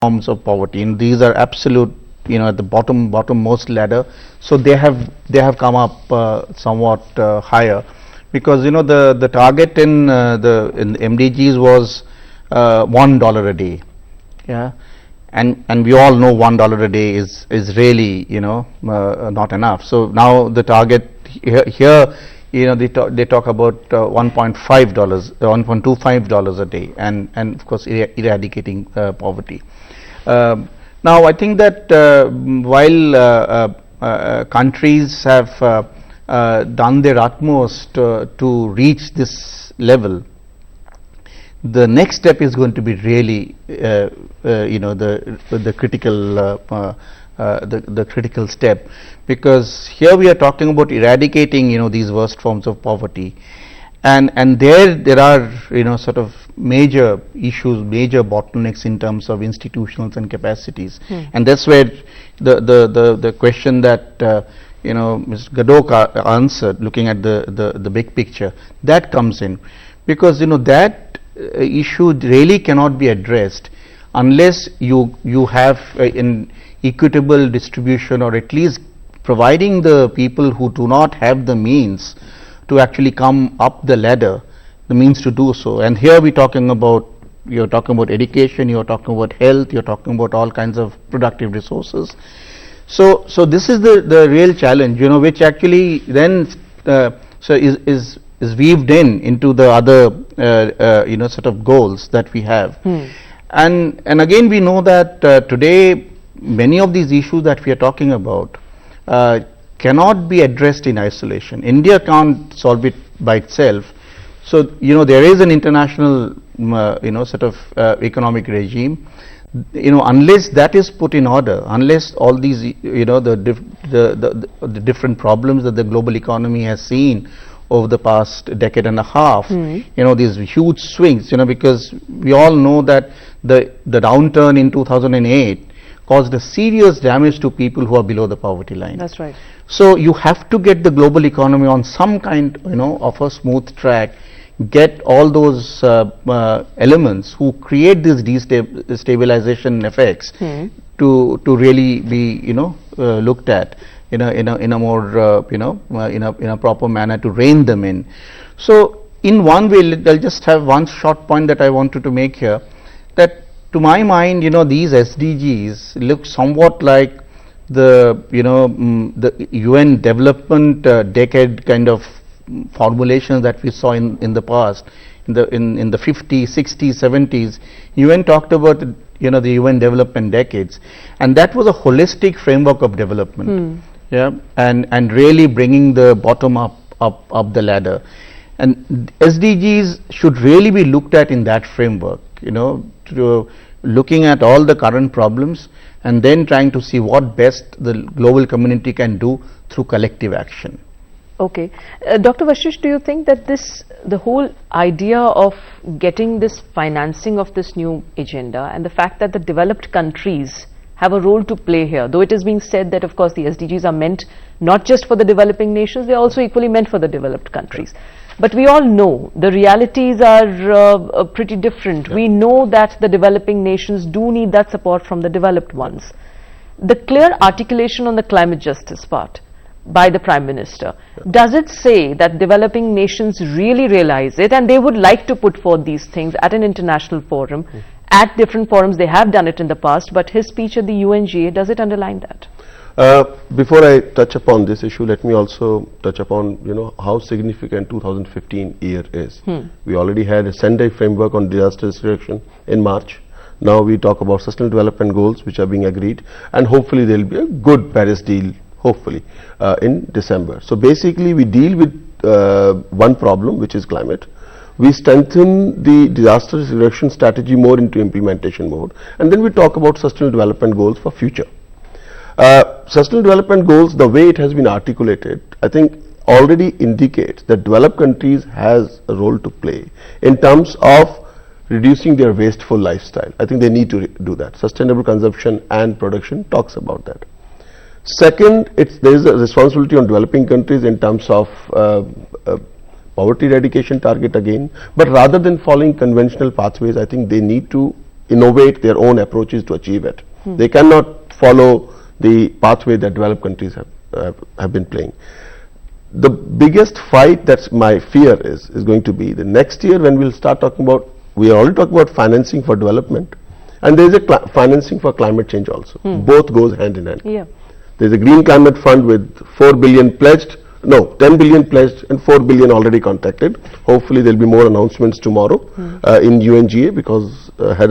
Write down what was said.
forms of poverty, and these are absolute, at the bottommost ladder. So they have come up somewhat higher, because the target in the MDGs was $1 a day. Yeah. And we all know $1 a day is really not enough. So now the target here, they talk about $1.5, $1.25 a day, and of course eradicating poverty. Now I think that while countries have done their utmost to reach this level, the next step is going to be really the critical step, because here we are talking about eradicating these worst forms of poverty, and there are sort of major issues, major bottlenecks in terms of institutions and capacities. And that's where the question that Mr. Gadok answered, looking at the big picture, that comes in, because that issue really cannot be addressed unless you have an equitable distribution, or at least providing the people who do not have the means to actually come up the ladder the means to do so. And here you're talking about education, you're talking about health, you're talking about all kinds of productive resources. So this is the real challenge, which actually then is weaved into the other sort of goals that we have. And again, we know that today many of these issues that we are talking about cannot be addressed in isolation. India can't solve it by itself. So there is an international sort of economic regime. Unless that is put in order, unless all these the different problems that the global economy has seen over the past decade and a half, these huge swings, because we all know that the downturn in 2008 caused a serious damage to people who are below the poverty line. That's right. So you have to get the global economy on some kind of a smooth track, get all those elements who create these destabilization effects to really be looked at in a more in a proper manner, to rein them in. So in one way, I'll just have one short point that I wanted to make here, that to my mind these SDGs look somewhat like the the UN development decade kind of formulations that we saw in the past, in the 50s, 60s, 70s. UN talked about the UN development decades, and that was a holistic framework of development. Yeah, and really bringing the bottom up the ladder. And SDGs should really be looked at in that framework, to looking at all the current problems and then trying to see what best the global community can do through collective action. Okay. Dr. Vashish, do you think that the whole idea of getting this financing of this new agenda, and the fact that the developed countries have a role to play here, though it is being said that of course the SDGs are meant not just for the developing nations, they are also equally meant for the developed countries. But we all know the realities are pretty different. We know that the developing nations do need that support from the developed ones. The clear articulation on the climate justice part by the Prime Minister, does it say that developing nations really realize it and they would like to put forth these things at an international forum? At different forums they have done it in the past, but his speech at the UNGA, does it underline that? Before I touch upon this issue, let me also touch upon how significant 2015 year is. We already had a Sendai framework on disaster risk reduction in March. Now we talk about sustainable development goals which are being agreed, and hopefully there will be a good Paris deal, hopefully in December. So basically we deal with one problem, which is climate. We strengthen the disaster risk reduction strategy more into implementation mode, and then we talk about sustainable development goals for future. Sustainable development goals, the way it has been articulated, I think already indicates that developed countries has a role to play in terms of reducing their wasteful lifestyle. I think they need to do that. Sustainable consumption and production talks about that. Second, there is a responsibility on developing countries in terms of poverty eradication target again, but rather than following conventional pathways, I think they need to innovate their own approaches to achieve it. They cannot follow the pathway that developed countries have been playing. The biggest fight, that's my fear, is going to be the next year when we'll start talking about, we are already talking about financing for development, and there is a financing for climate change also. Both goes hand in hand. Yeah. There is a Green Climate Fund with 4 billion pledged, no, 10 billion pledged and 4 billion already contacted. Hopefully there will be more announcements tomorrow in UNGA, because ahead of